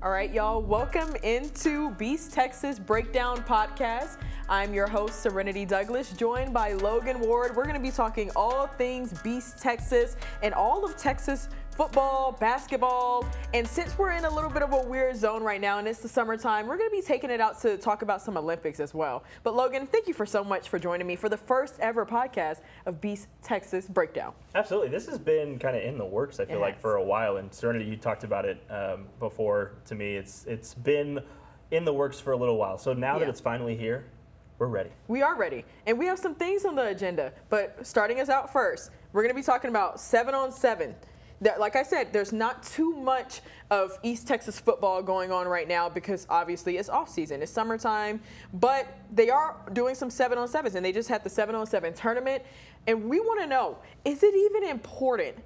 All right, y'all, welcome into Beast Texas Breakdown Podcast. I'm your host, Serenity Douglas, joined by Logan Ward. We're going to be talking all things Beast Texas and all of Texas football, basketball, and since we're in a little bit of a weird zone right now and it's the summertime, we're going to be taking it out to talk about some Olympics as well. But Logan, thank you so much for joining me for the first ever podcast of Beast Texas Breakdown. Absolutely. This has been kind of in the works, I feel like, for a while. And Serenity, you talked about it before to me. It's been in the works for a little while. So now that it's finally here, we're ready. We are ready. And we have some things on the agenda. But starting us out first, we're going to be talking about 7-on-7. Like I said, there's not too much of East Texas football going on right now because obviously it's off season, it's summertime, but they are doing some 7-on-7s and they just had the 7-on-7 tournament. And we want to know, is it even important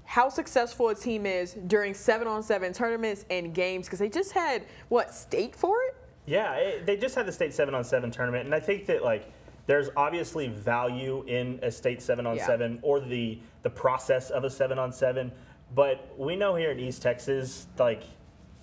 how successful a team is during 7-on-7 tournaments and games? Because they just had, what, state for it? Yeah, they just had the state 7-on-7 tournament. And I think that, like, there's obviously value in a state 7-on-7 or the process of a 7-on-7, but we know here in East Texas, like,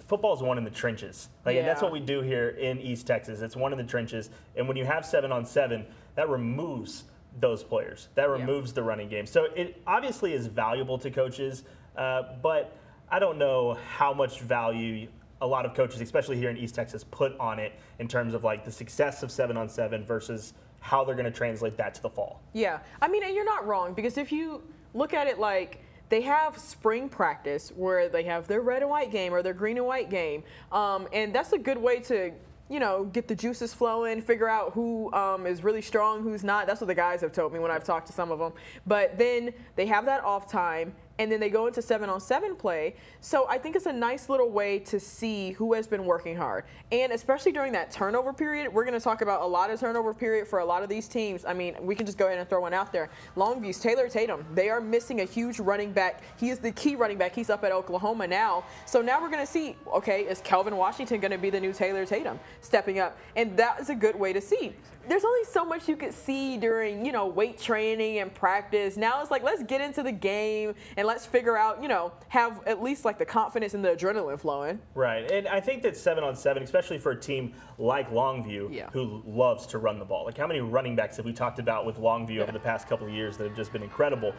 football is one in the trenches. Like, and that's what we do here in East Texas. It's one in the trenches, and when you have 7-on-7, that removes those players. That removes the running game. So it obviously is valuable to coaches, but I don't know how much value a lot of coaches, especially here in East Texas, put on it in terms of, like, the success of 7-on-7 versus how they're going to translate that to the fall. Yeah. I mean, and you're not wrong, because if you look at it like they have spring practice where they have their red and white game or their green and white game, and that's a good way to, you know, get the juices flowing, figure out who is really strong, who's not. That's what the guys have told me when I've talked to some of them. But then they have that off time, and then they go into 7-on-7 play. So I think it's a nice little way to see who has been working hard. And especially during that turnover period, we're going to talk about a lot of turnover period for a lot of these teams. I mean, we can just go ahead and throw one out there. Longview's Taylor Tatum, they are missing a huge running back. He is the key running back. He's up at Oklahoma now. So now we're going to see, okay, is Kelvin Washington going to be the new Taylor Tatum stepping up? And that is a good way to see. There's only so much you could see during, you know, weight training and practice. Now it's like, let's get into the game and let's figure out, you know, have at least like the confidence and the adrenaline flowing. Right. And I think that 7-on-7, especially for a team like Longview, who loves to run the ball. Like, how many running backs have we talked about with Longview over the past couple of years that have just been incredible?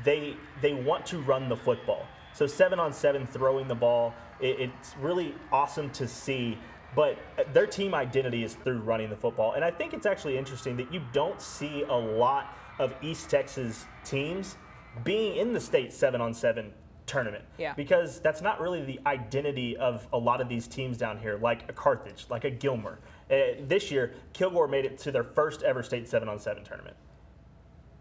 They want to run the football. So 7-on-7, throwing the ball, it's really awesome to see. But their team identity is through running the football. And I think it's actually interesting that you don't see a lot of East Texas teams being in the state 7-on-7 tournament. Yeah. Because that's not really the identity of a lot of these teams down here, like a Carthage, like a Gilmer. This year, Kilgore made it to their first ever state 7-on-7 tournament.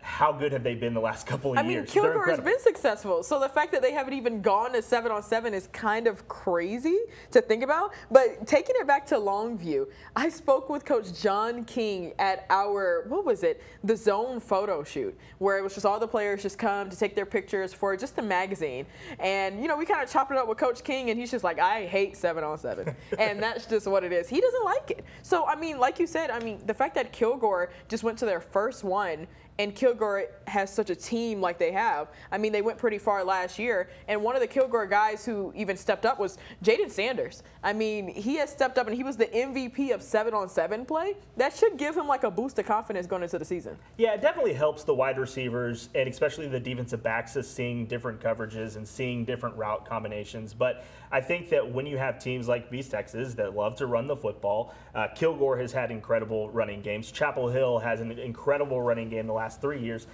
How good have they been the last couple of years? I mean, Kilgore has been successful. So the fact that they haven't even gone to 7-on-7 is kind of crazy to think about. But taking it back to Longview, I spoke with Coach John King at our, what was it, the Zone photo shoot, where it was just all the players just come to take their pictures for just a magazine. And, you know, we kind of chopped it up with Coach King, and he's just like, I hate 7-on-7. And that's just what it is. He doesn't like it. So, I mean, like you said, I mean, the fact that Kilgore just went to their first one, and Kilgore has such a team like they have. I mean, they went pretty far last year, and one of the Kilgore guys who even stepped up was Jaden Sanders. I mean, he has stepped up, and he was the MVP of 7-on-7 play. That should give him like a boost of confidence going into the season. Yeah, it definitely helps the wide receivers, and especially the defensive backs, is seeing different coverages and seeing different route combinations. But I think that when you have teams like Beast Texas that love to run the football, Kilgore has had incredible running games. Chapel Hill has an incredible running game the last 3 years.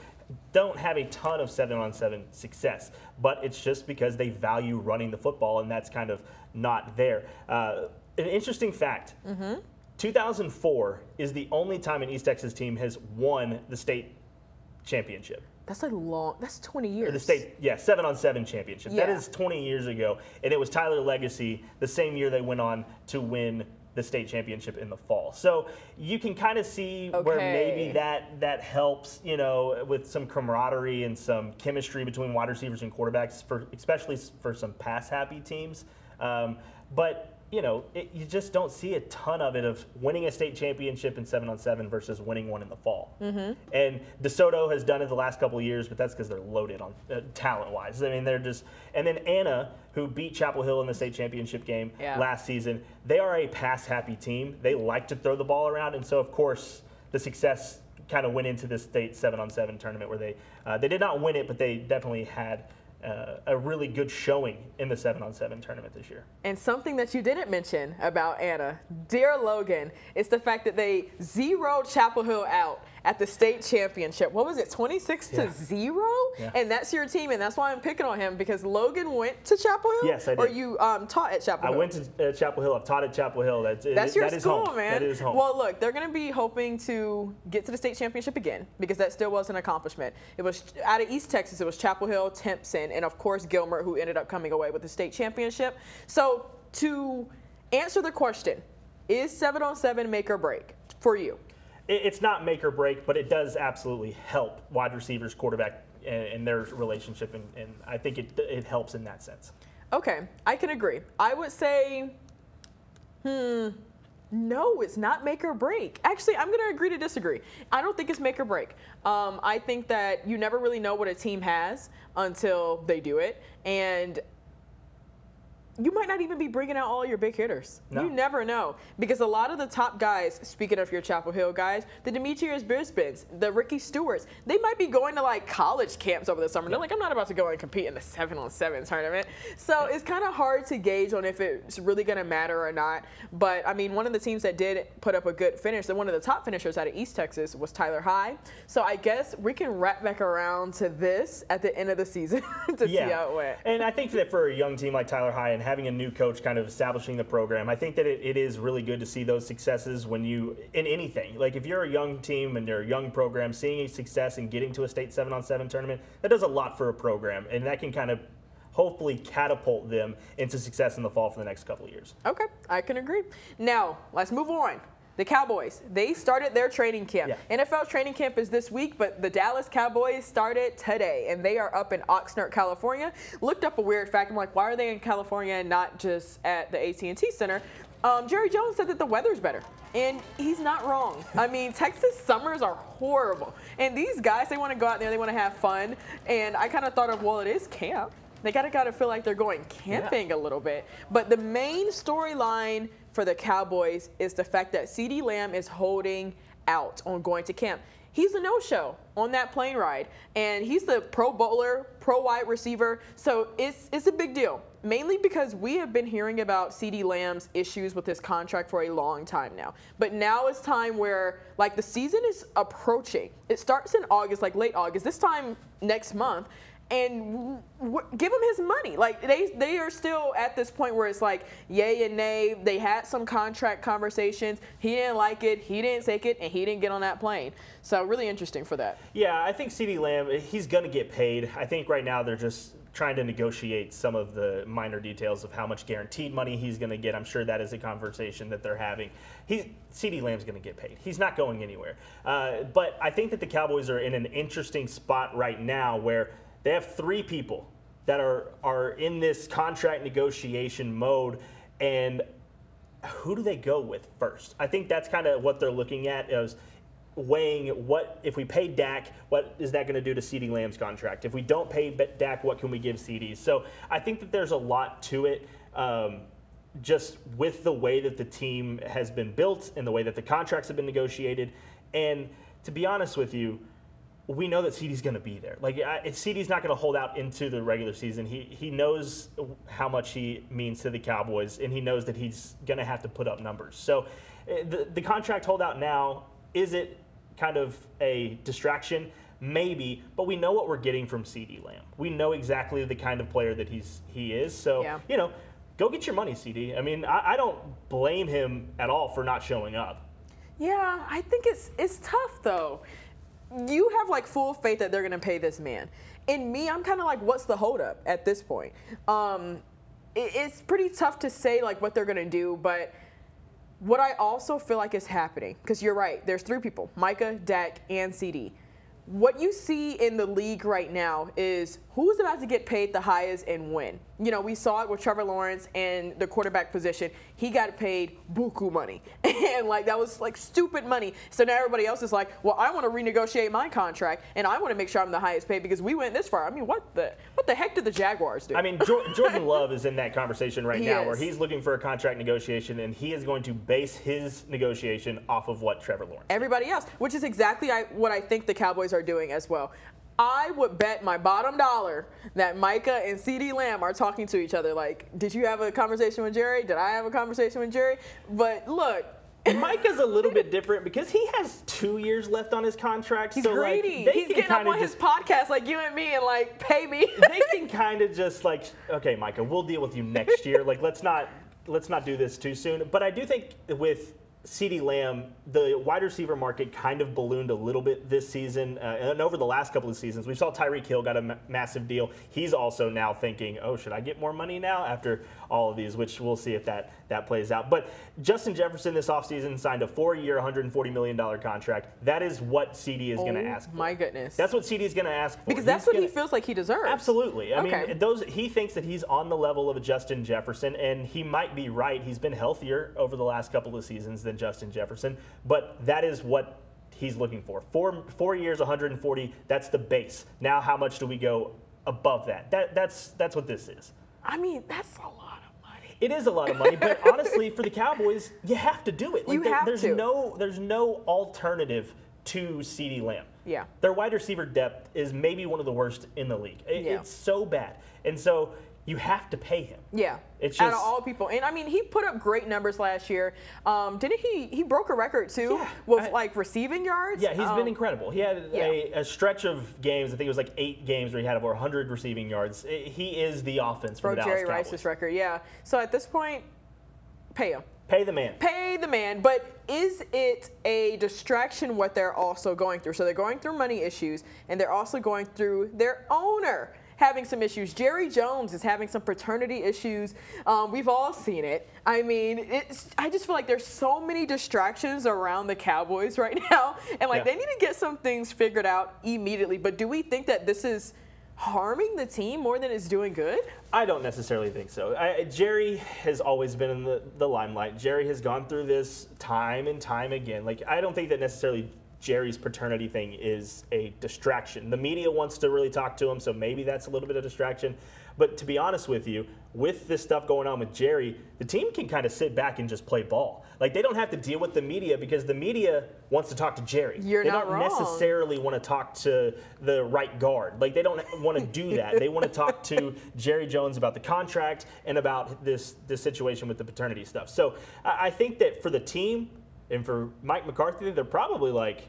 Don't have a ton of 7-on-7 success, but it's just because they value running the football, and that's kind of not there. An interesting fact, 2004 is the only time an East Texas team has won the state championship. That's like long, that's 20 years. Or the state, 7-on-7 championship. Yeah. That is 20 years ago, and it was Tyler Legacy the same year they went on to win the state championship in the fall. So you can kind of see where maybe that helps, you know, with some camaraderie and some chemistry between wide receivers and quarterbacks, especially for some pass-happy teams. But you just don't see a ton of it of winning a state championship in 7-on-7 versus winning one in the fall. Mm-hmm. And DeSoto has done it the last couple of years, but that's because they're loaded on talent-wise. I mean, they're just – and then Anna, who beat Chapel Hill in the state championship game last season, they are a pass-happy team. They like to throw the ball around, and so, of course, the success kind of went into the state 7-on-7 tournament where they did not win it, but they definitely had – a really good showing in the 7-on-7 tournament this year. And something that you didn't mention about Anna, dear Logan, is the fact that they zeroed Chapel Hill out at the state championship. What was it, 26-0? Yeah. And that's your team, and that's why I'm picking on him, because Logan went to Chapel Hill? Yes, I did. Or you taught at Chapel Hill? I went to Chapel Hill. I've taught at Chapel Hill. That's your school, home. man. That is home. Well, look, they're going to be hoping to get to the state championship again, because that still was an accomplishment. It was out of East Texas. It was Chapel Hill, Timpson, and of course Gilmer, who ended up coming away with the state championship. So to answer the question, is 7-on-7 make or break for you? It's not make or break, but it does absolutely help wide receivers, quarterback, and their relationship, and I think it helps in that sense. Okay, I can agree. I would say, no, it's not make or break. Actually, I'm going to agree to disagree. I don't think it's make or break. I think that you never really know what a team has until they do it, and you might not even be bringing out all your big hitters. No. You never know. Because a lot of the top guys, speaking of your Chapel Hill guys, the Demetrius Brisbanes, the Ricky Stewarts, they might be going to like college camps over the summer. They're like, I'm not about to go and compete in the 7-on-7 tournament. So it's kind of hard to gauge on if it's really going to matter or not. But I mean, one of the teams that did put up a good finish, one of the top finishers out of East Texas was Tyler High. So I guess we can wrap back around to this at the end of the season to see how it went. And I think that for a young team like Tyler High and having a new coach kind of establishing the program, I think that it is really good to see those successes when you, in anything. Like if you're a young team and you're a young program, seeing a success and getting to a state 7-on-7 tournament, that does a lot for a program, and that can kind of hopefully catapult them into success in the fall for the next couple of years. Okay, I can agree. Now, let's move on. The Cowboys, they started their training camp. Yeah. NFL training camp is this week, but the Dallas Cowboys started today, and they are up in Oxnard, California. Looked up a weird fact. I'm like, why are they in California and not just at the AT&T Center? Jerry Jones said that the weather's better, and he's not wrong. I mean, Texas summers are horrible, and these guys, they want to go out there, they want to have fun, and I kind of thought of, well, it is camp. They gotta feel like they're going camping a little bit. But the main storyline for the Cowboys is the fact that CeeDee Lamb is holding out on going to camp. He's a no-show on that plane ride, and he's the pro bowler, pro wide receiver, so it's a big deal, mainly because we have been hearing about CeeDee Lamb's issues with his contract for a long time now. But now it's time where, like, the season is approaching. It starts in August, like late August, this time next month, and give him his money. Like, they are still at this point where it's like yay and nay. They had some contract conversations. He didn't like it. He didn't take it, and he didn't get on that plane. So really interesting for that. Yeah, I think CeeDee Lamb, he's going to get paid. I think right now they're just trying to negotiate some of the minor details of how much guaranteed money he's going to get. I'm sure that is a conversation that they're having. CeeDee Lamb's going to get paid. He's not going anywhere. But I think that the Cowboys are in an interesting spot right now where they have three people that are in this contract negotiation mode, and who do they go with first? I think that's kind of what they're looking at, is weighing what, if we pay Dak, what is that going to do to CeeDee Lamb's contract? If we don't pay Dak, what can we give CeeDee? So I think that there's a lot to it, just with the way that the team has been built and the way that the contracts have been negotiated. And to be honest with you, we know that CeeDee's going to be there. Like, CeeDee's not going to hold out into the regular season. He knows how much he means to the Cowboys, and he knows that he's going to have to put up numbers. So the contract holdout now, is it kind of a distraction? Maybe, but we know what we're getting from CeeDee Lamb. We know exactly the kind of player that he is. So, you know, go get your money, CeeDee. I mean, I don't blame him at all for not showing up. Yeah, I think it's tough, though. You have, like, full faith that they're going to pay this man. In me, I'm kind of like, what's the holdup at this point? It's pretty tough to say, like, what they're going to do, but what I also feel like is happening, because you're right, there's three people, Micah, Dak, and CeeDee. What you see in the league right now is who's about to get paid the highest and when. you know, we saw it with Trevor Lawrence and the quarterback position. He got paid buku money. And, like, that was, like, stupid money. So now everybody else is like, well, I want to renegotiate my contract, and I want to make sure I'm the highest paid because we went this far. I mean, what the heck did the Jaguars do? I mean, Jordan Love is in that conversation right now where he's looking for a contract negotiation, and he is going to base his negotiation off of what Trevor Lawrence did. Everybody else, which is exactly what I think the Cowboys are doing as well. I would bet my bottom dollar that Micah and CeeDee Lamb are talking to each other. Like, did you have a conversation with Jerry? Did I have a conversation with Jerry? But look. Micah's a little bit different because he has 2 years left on his contract. He's so greedy. Like, he's getting up on his podcast like you and me and like, pay me. They can kind of just like, okay, Micah, we'll deal with you next year. Like, let's not do this too soon. But I do think with CeeDee Lamb, the wide receiver market kind of ballooned a little bit this season. And over the last couple of seasons, we saw Tyreek Hill got a massive deal. He's also now thinking, oh, should I get more money now after all of these, which we'll see if that plays out. But Justin Jefferson this offseason signed a 4-year, $140 million contract. That is what CD is going to ask for. My goodness. That's what CD is going to ask for. Because that's what he feels like he deserves. Absolutely. I mean, he thinks that he's on the level of a Justin Jefferson, and he might be right. He's been healthier over the last couple of seasons than Justin Jefferson, but that is what he's looking for. 4 years, 140, that's the base. Now how much do we go above that? That's what this is. I mean, that's a lot of money. It is a lot of money, but honestly, for the Cowboys, you have to do it. Like, there's no alternative to CeeDee Lamb. Yeah. Their wide receiver depth is maybe one of the worst in the league. It's so bad. And so you have to pay him. Yeah. It's just, out of all people. And, I mean, he put up great numbers last year. Didn't he? He broke a record, too, with, like, receiving yards. Yeah, he's been incredible. He had a stretch of games, I think it was like 8 games where he had over 100 receiving yards. He is the offense for the Dallas Cowboys. Jerry Rice's record, yeah. So at this point, pay him. Pay the man. Pay the man. But is it a distraction what they're also going through? So they're going through money issues, and they're also going through their owner having some issues. Jerry Jones is having some paternity issues. We've all seen it. I mean, I just feel like there's so many distractions around the Cowboys right now, and like they need to get some things figured out immediately. But do we think that this is harming the team more than it's doing good? I don't necessarily think so. Jerry has always been in the limelight. Jerry has gone through this time and time again. Like, I don't think that necessarily Jerry's paternity thing is a distraction. The media wants to really talk to him, so maybe that's a little bit of distraction. But to be honest with you, with this stuff going on with Jerry, the team can kind of sit back and just play ball. Like, they don't have to deal with the media because the media wants to talk to Jerry. They don't necessarily want to talk to the right guard. Like, they don't want to do that. They want to talk to Jerry Jones about the contract and about this situation with the paternity stuff. So I think that for the team and for Mike McCarthy, they're probably like,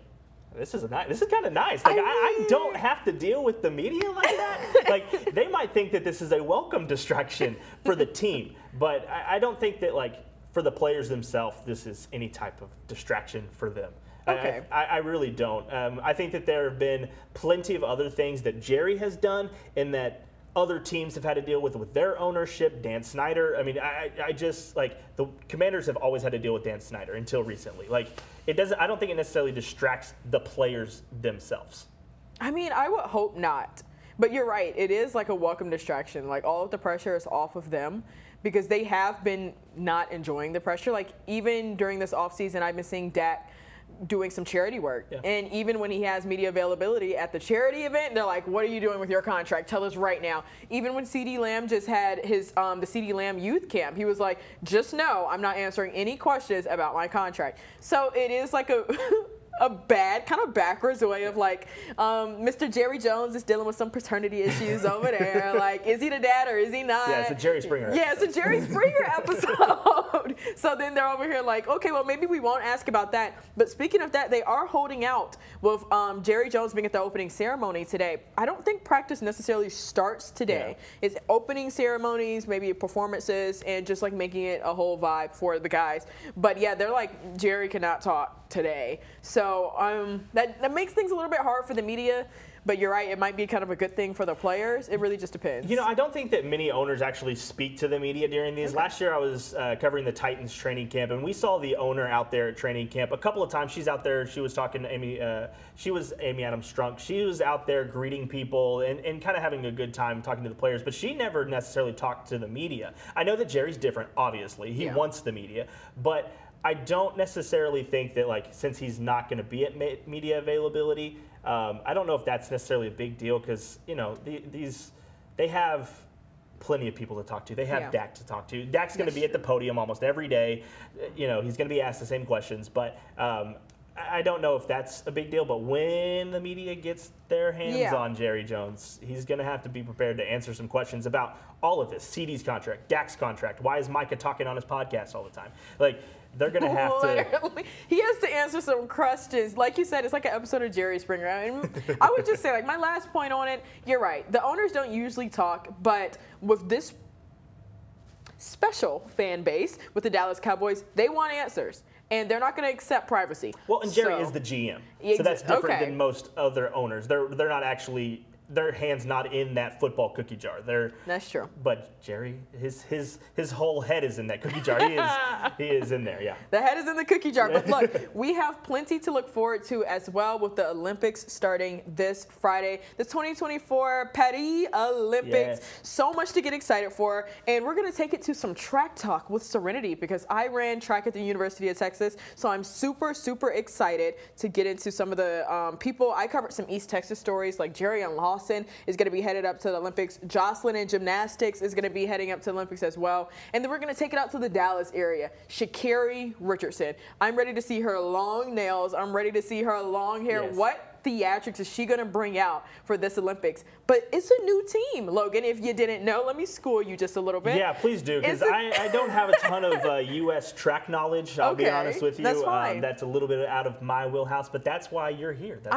this is kind of nice. Like, I don't have to deal with the media like that. Like, they might think that this is a welcome distraction for the team, but I don't think that, like, for the players themselves, this is any type of distraction for them. Okay. I really don't. I think that there have been plenty of other things that Jerry has done and that other teams have had to deal with their ownership. Dan Snyder. I mean, I just, like, the Commanders have always had to deal with Dan Snyder until recently. Like, it doesn't. I don't think it necessarily distracts the players themselves. I mean, I would hope not. But you're right. It is like a welcome distraction. Like, all of the pressure is off of them because they have been not enjoying the pressure. Like, even during this offseason, I've been seeing Dak doing some charity work. Yeah. And even when he has media availability at the charity event, they're like, what are you doing with your contract? Tell us right now. Even when CeeDee Lamb just had his the CeeDee Lamb youth camp, he was like, just know I'm not answering any questions about my contract. So it is like a bad, kind of backwards way of, like, Mr. Jerry Jones is dealing with some paternity issues over there. Like, is he the dad or is he not? Yeah, it's a Jerry Springer episode. Yeah, it's a Jerry Springer episode. So then they're over here like, okay, well, maybe we won't ask about that. But speaking of that, they are holding out with Jerry Jones being at the opening ceremony today. I don't think practice necessarily starts today. Yeah. It's opening ceremonies, maybe performances, and just, like, making it a whole vibe for the guys. But, yeah, they're like, Jerry cannot talk today. So that makes things a little bit hard for the media. But you're right, it might be kind of a good thing for the players. It really just depends. You know, I don't think that many owners actually speak to the media during these. Okay. Last year I was covering the Titans training camp, and we saw the owner out there at training camp a couple of times. She's out there. She was talking to Amy. She was Amy Adams Strunk. She was out there greeting people and kind of having a good time talking to the players, but she never necessarily talked to the media. I know that Jerry's different, obviously. He wants the media, but I don't necessarily think that, like, since he's not going to be at media availability, I don't know if that's necessarily a big deal because, you know, they have plenty of people to talk to. They have Dak to talk to. Dak's going to be at the podium almost every day. You know, he's going to be asked the same questions, but I don't know if that's a big deal, but when the media gets their hands on Jerry Jones, he's going to have to be prepared to answer some questions about all of this. CD's contract, Dak's contract. Why is Micah talking on his podcast all the time? Like, they're going to have to. He has to answer some questions. Like you said, it's like an episode of Jerry Springer. And I would just say, like, my last point on it, you're right. The owners don't usually talk, but with this special fan base with the Dallas Cowboys, they want answers. And they're not going to accept privacy. Well, and Jerry is the GM. So that's different than most other owners. They're not actually, their hand's not in that football cookie jar. That's true. But Jerry, his whole head is in that cookie jar. He is in there, yeah. The head is in the cookie jar. But look, we have plenty to look forward to as well with the Olympics starting this Friday. The 2024 Paris Olympics. Yes. So much to get excited for. And we're going to take it to some track talk with Serenity because I ran track at the University of Texas. So I'm super, super excited to get into some of the people. I covered some East Texas stories like Jerry and Lawson is going to be headed up to the Olympics. Jocelyn in gymnastics is going to be heading up to the Olympics as well. And then we're going to take it out to the Dallas area. Sha'Carri Richardson. I'm ready to see her long nails. I'm ready to see her long hair. Yes. What theatrics is she going to bring out for this Olympics? But it's a new team, Logan. If you didn't know, let me school you just a little bit. Yeah, please do, because I don't have a ton of U.S. track knowledge, I'll be honest with you. That's fine. That's a little bit out of my wheelhouse, but that's why you're here. That's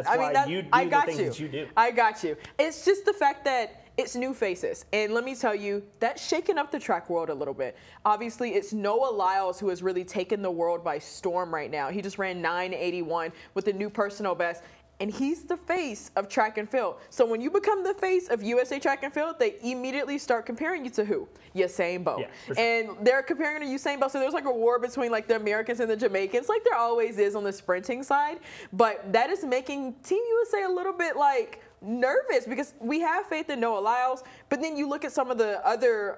why you do the things that you do. I got you. It's just the fact that it's new faces. And let me tell you, that's shaking up the track world a little bit. Obviously, it's Noah Lyles who has really taken the world by storm right now. He just ran 9:81 with a new personal best. And he's the face of track and field. So when you become the face of USA Track and Field, they immediately start comparing you to who? Usain Bolt. Yeah, for sure. And they're comparing to Usain Bolt. So there's like a war between like the Americans and the Jamaicans, like there always is on the sprinting side. But that is making Team USA a little bit like nervous because we have faith in Noah Lyles, but then you look at some of the other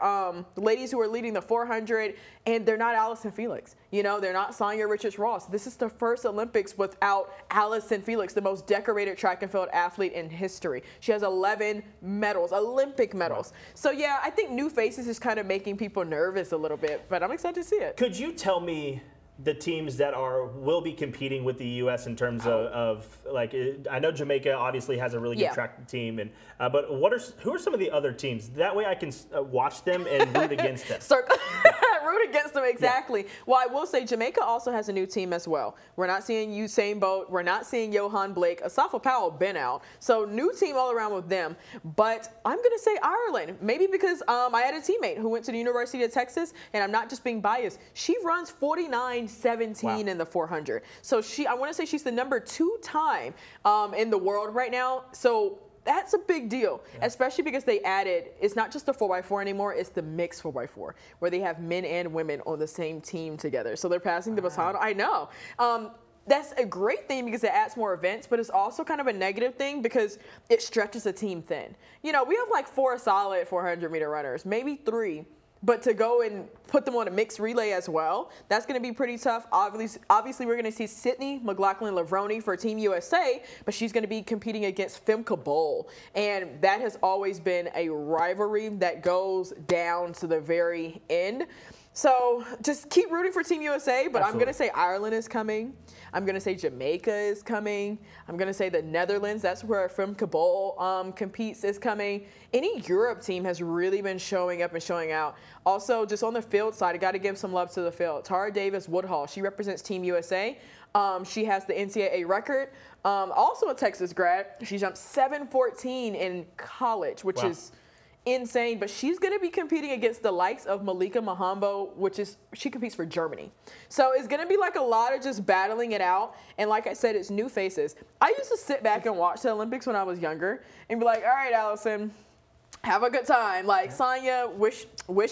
ladies who are leading the 400, and they're not Allison Felix. You know, they're not Sonia Richards-Ross. This is the first Olympics without Allison Felix, the most decorated track and field athlete in history. She has 11 medals, Olympic medals. Wow. So yeah, I think new faces is kind of making people nervous a little bit, but I'm excited to see it. Could you tell me the teams that will be competing with the U.S. in terms of like, I know Jamaica obviously has a really good track team, and but who are some of the other teams? That way I can watch them and root against them. Root against them, exactly. Yeah. Well, I will say Jamaica also has a new team as well. We're not seeing Usain Bolt. We're not seeing Johan Blake. Asafa Powell been out. So new team all around with them. But I'm going to say Ireland, maybe because I had a teammate who went to the University of Texas, and I'm not just being biased. She runs 49:17 in the 400. So I want to say she's the #2 time in the world right now. So that's a big deal, especially because they added, it's not just the 4x4 anymore, it's the mixed 4x4, where they have men and women on the same team together. So they're passing the baton. I know. That's a great thing because it adds more events, but it's also kind of a negative thing because it stretches a team thin. You know, we have like 4 solid 400-meter runners, maybe 3. But to go and put them on a mixed relay as well, that's going to be pretty tough. Obviously, we're going to see Sydney McLaughlin-Lavroni for Team USA, but she's going to be competing against Femke Bol. And that has always been a rivalry that goes down to the very end. So just keep rooting for Team USA, but Absolutely. I'm going to say Ireland is coming. I'm going to say Jamaica is coming. I'm going to say the Netherlands, that's where Femke Bol competes, is coming. Any Europe team has really been showing up and showing out. Also, just on the field side, I got to give some love to the field. Tara Davis-Woodhull, she represents Team USA. She has the NCAA record. Also a Texas grad. She jumped 7:14 in college, which is insane, but she's going to be competing against the likes of Malika Mahambo, she competes for Germany. So it's going to be like a lot of just battling it out. And like I said, it's new faces. I used to sit back and watch the Olympics when I was younger and be like, all right, Allison, have a good time. Like, Sonya, wish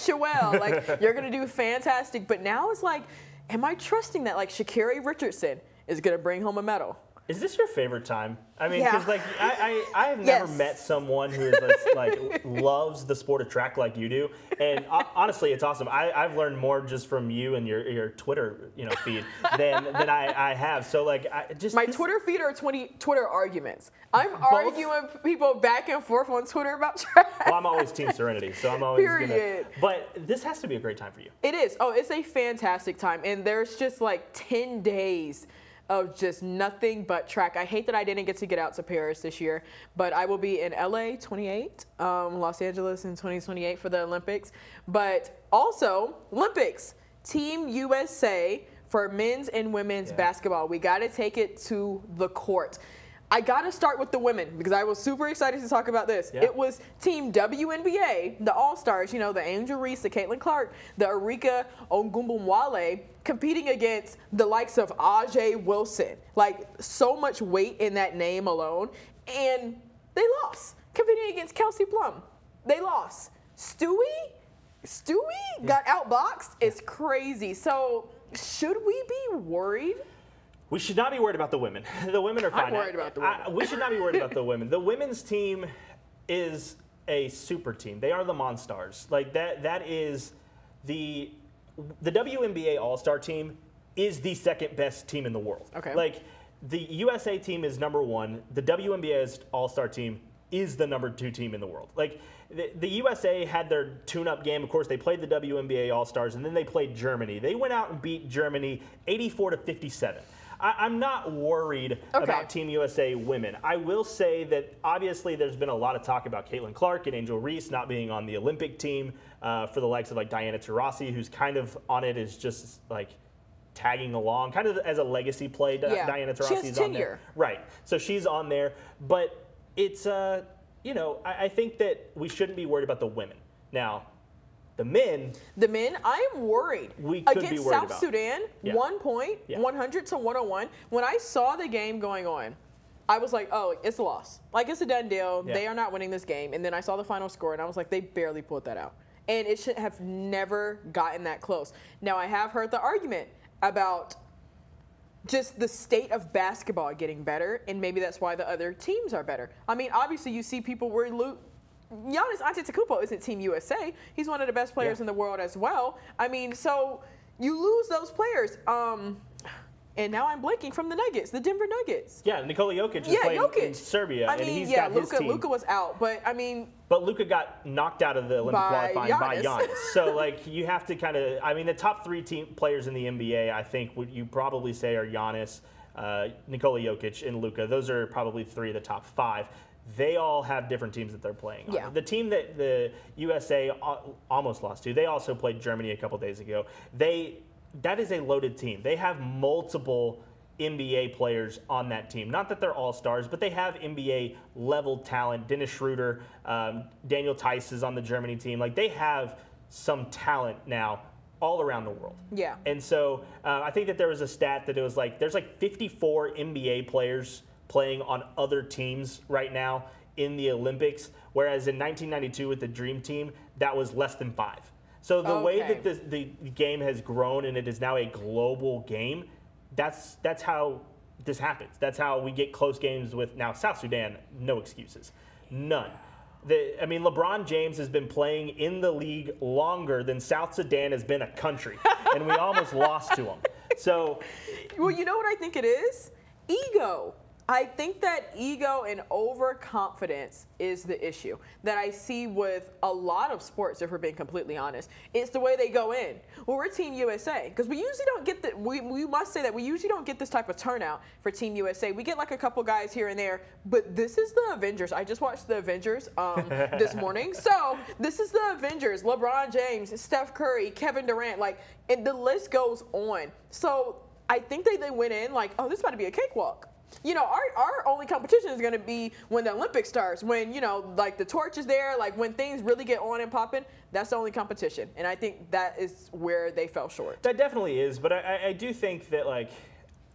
you well. Like, you're going to do fantastic. But now it's like, am I trusting that, like, Sha'Carri Richardson is going to bring home a medal? Is this your favorite time? I mean, because like I have never met someone who is like loves the sport of track like you do, and honestly, it's awesome. I've learned more just from you and your Twitter feed than I have. So like, my Twitter feed are 20 Twitter arguments. I'm arguing people back and forth on Twitter about track. Well, I'm always Team Serenity, so I'm always gonna. But this has to be a great time for you. It is. Oh, it's a fantastic time, and there's just like 10 days of just nothing but track. I hate that I didn't get to get out to Paris this year, but I will be in LA 28, Los Angeles in 2028 for the Olympics. But also, Olympics, Team USA for men's and women's basketball. We got to take it to the court. I got to start with the women because I was super excited to talk about this. Yeah. It was Team WNBA, the All-Stars, the Angel Reese, the Caitlin Clark, the Arika Ogunbowale, competing against the likes of Ajay Wilson. Like, so much weight in that name alone. And they lost. Competing against Kelsey Plum. They lost. Stewie got outboxed. It's crazy. So should we be worried? We should not be worried about the women. The women are fine. I'm worried about the women. We should not be worried about the women. The women's team is a super team. They are the Monstars. Like that is the WNBA All-Star team is the second best team in the world. Okay. Like the USA team is number 1. The WNBA All-Star team is the number 2 team in the world. Like the USA had their tune-up game. Of course, they played the WNBA All-Stars, and then they played Germany. They went out and beat Germany 84-57. I'm not worried about Team USA women. I will say that obviously there's been a lot of talk about Caitlin Clark and Angel Reese not being on the Olympic team for the likes of like Diana Taurasi, who's kind of on it as just like tagging along, kind of as a legacy play. Diana Taurasi's on there. Right. So she's on there. But it's, I think that we shouldn't be worried about the women. Now, the men, I am worried. We could against be worried South about. Sudan, 1 point, 100-101. When I saw the game going on, I was like, oh, it's a loss. Like, it's a done deal. Yeah. They are not winning this game. And then I saw the final score, and I was like, they barely pulled that out. And it should have never gotten that close. Now, I have heard the argument about just the state of basketball getting better, and maybe that's why the other teams are better. I mean, obviously, you see people where Giannis Antetokounmpo isn't Team USA. He's one of the best players in the world as well. I mean, so you lose those players. And now I'm blanking from the Nuggets, the Denver Nuggets. Yeah, Nikola Jokic is playing in Serbia, and he's got his team. Luka was out, but I mean... But Luka got knocked out of the Olympic qualifying by Giannis. So, like, you have to kind of... I mean, the top 3 players in the NBA, I think, would you probably say are Giannis, Nikola Jokic, and Luka. Those are probably 3 of the top 5. They all have different teams that they're playing on. Yeah. The team that the USA almost lost to, they also played Germany a couple days ago. That is a loaded team. They have multiple NBA players on that team. Not that they're all-stars, but they have NBA-level talent. Dennis Schroeder, Daniel Theis is on the Germany team. Like, they have some talent now all around the world. Yeah. And so I think that there was a stat that it was like there's like 54 NBA players playing on other teams right now in the Olympics, whereas in 1992 with the Dream Team, that was less than 5. So the way that the game has grown and it is now a global game, that's how this happens. That's how we get close games with now South Sudan, no excuses. None. I mean, LeBron James has been playing in the league longer than South Sudan has been a country, and we almost lost to him. So, well, you know what I think it is? Ego. I think that ego and overconfidence is the issue that I see with a lot of sports, if we're being completely honest. It's the way they go in. Well, we're Team USA, because we usually don't get we must say that we usually don't get this type of turnout for Team USA. We get like a couple guys here and there, but this is the Avengers. I just watched the Avengers this morning. So this is the Avengers, LeBron James, Steph Curry, Kevin Durant, and the list goes on. So I think they went in like, oh, this is about to be a cakewalk. You know, our only competition is going to be when the Olympics starts, when, you know, like the torch is there, like when things really get on and popping, that's the only competition. And I think that is where they fell short. That definitely is, but I do think that, like,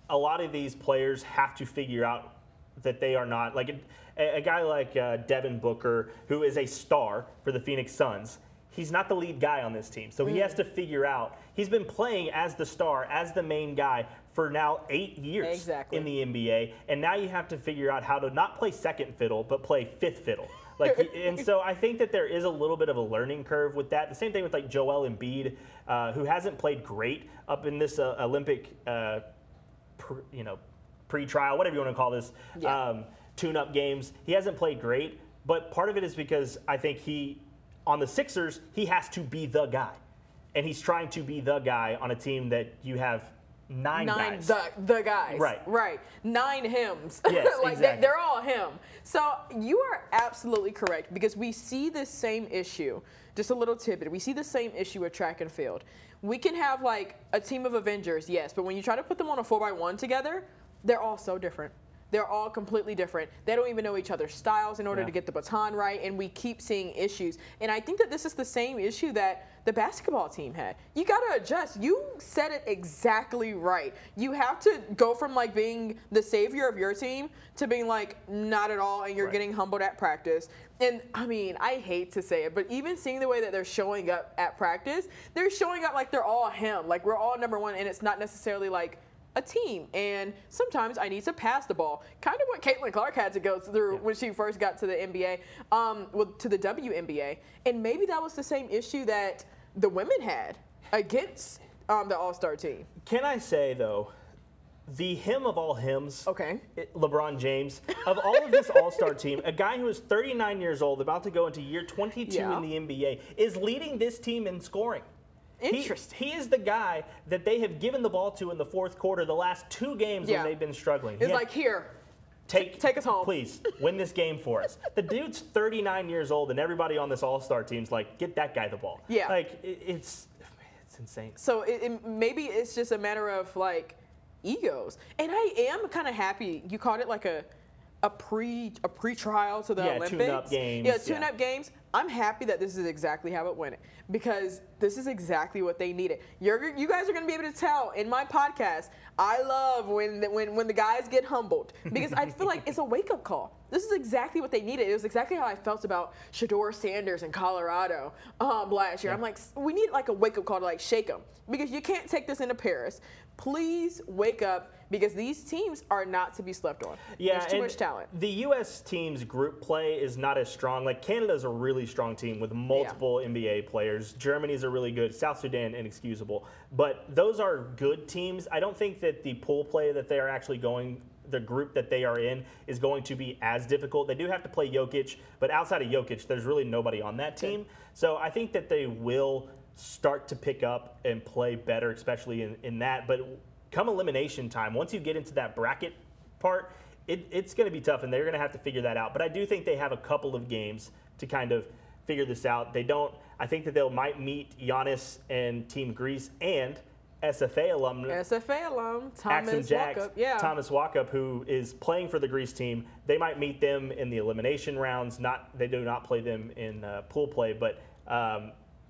a lot of these players have to figure out that they are not, like a guy like Devin Booker, who is a star for the Phoenix Suns. He's not the lead guy on this team, so he has to figure out. He's been playing as the star, as the main guy for now 8 years in the NBA, and now you have to figure out how to not play second fiddle, but play fifth fiddle. Like, and so I think that there is a little bit of a learning curve with that. The same thing with like Joel Embiid, who hasn't played great up in this Olympic, pre-trial, whatever you want to call this, tune-up games. He hasn't played great, but part of it is because I think on the Sixers, he has to be the guy. And he's trying to be the guy on a team that you have nine guys. The guys. Right. 9 hymns. Yes, like exactly. They're all him. So you are absolutely correct, because we see this same issue. Just a little tidbit. We see the same issue with track and field. We can have like a team of Avengers, yes, but when you try to put them on a 4x1 together, they're all so different. They're all completely different. They don't even know each other's styles in order to get the baton right, and we keep seeing issues. And I think that this is the same issue that the basketball team had. You got to adjust. You said it exactly right. You have to go from like being the savior of your team to being like not at all, and you're getting humbled at practice. And I mean, I hate to say it, but even seeing the way that they're showing up at practice, they're showing up like they're all him. Like we're all number 1, and it's not necessarily like a team, and sometimes I need to pass the ball. Kind of what Caitlin Clark had to go through when she first got to the NBA, to the WNBA, and maybe that was the same issue that the women had against the All-Star team. Can I say, though, the hymn of all hymns, LeBron James, of all of this All-Star team, a guy who is 39 years old, about to go into year 22 in the NBA, is leading this team in scoring. Interesting. He is the guy that they have given the ball to in the fourth quarter the last 2 games when they've been struggling. It's like, here, take us home. Please, win this game for us. The dude's 39 years old, and everybody on this All-Star team's like, get that guy the ball. Yeah. Like, it's insane. So maybe it's just a matter of, like, egos. And I am kind of happy. You called it like a pre-trial to the Olympics. Tune-up games. Yeah, tune-up games. I'm happy that this is exactly how it went, because this is exactly what they needed. You guys are going to be able to tell in my podcast, I love when the guys get humbled, because I feel like it's a wake-up call. This is exactly what they needed. It was exactly how I felt about Shedeur Sanders in Colorado last year. I'm like, we need like a wake-up call to like shake them, because you can't take this into Paris. Please wake up, because these teams are not to be slept on. Yeah, there's too much talent. The U.S. team's group play is not as strong. Like, Canada's a really strong team with multiple NBA players. Germany's a really good. South Sudan, inexcusable. But those are good teams. I don't think that the pool play that they are actually going, the group that they are in, is going to be as difficult. They do have to play Jokic, but outside of Jokic, there's really nobody on that team. So I think that they will start to pick up and play better, especially in that. But come elimination time, once you get into that bracket part, it's going to be tough, and they're going to have to figure that out. But I do think they have a couple of games to kind of figure this out. I think that they might meet Giannis and Team Greece and SFA alum Thomas Walkup. Thomas Walkup, who is playing for the Greece team. They might meet them in the elimination rounds. They do not play them in pool play, but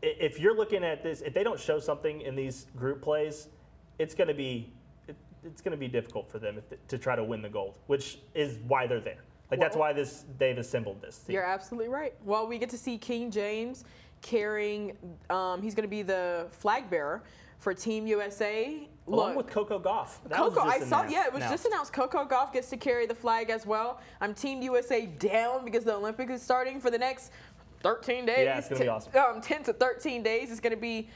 if you're looking at this, if they don't show something in these group plays, it's going to be difficult for them to try to win the gold, which is why they're there. Like, that's why they've assembled this team. You're absolutely right. Well, we get to see King James carrying. He's going to be the flag bearer for Team USA. Along with Coco Gauff. It was just announced. Coco Gauff gets to carry the flag as well. I'm Team USA down, because the Olympics is starting for the next 13 days. Yeah, it's going to be awesome. 10 to 13 days. It's going to be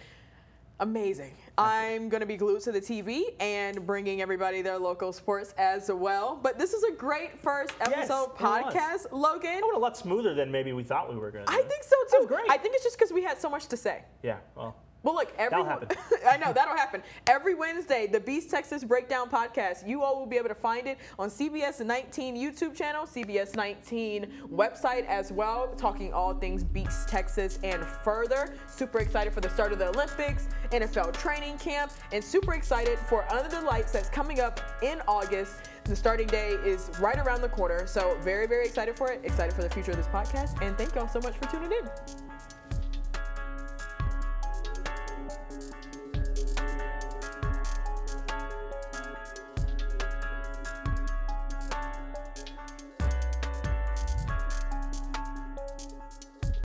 amazing. I'm going to be glued to the TV and bringing everybody their local sports as well. But this is a great first episode podcast, Logan. It went a lot smoother than maybe we thought we were going to do. I think so, too. That was great. I think it's just because we had so much to say. Yeah, well. Well, look, that'll happen. I know, that'll happen. Every Wednesday, the Beast Texas Breakdown Podcast, you all will be able to find it on CBS 19 YouTube channel, CBS 19 website as well, talking all things Beast Texas and further. Super excited for the start of the Olympics, NFL training camp, and super excited for Under the Lights that's coming up in August. The starting day is right around the corner. So very, very excited for it. Excited for the future of this podcast. And thank y'all so much for tuning in.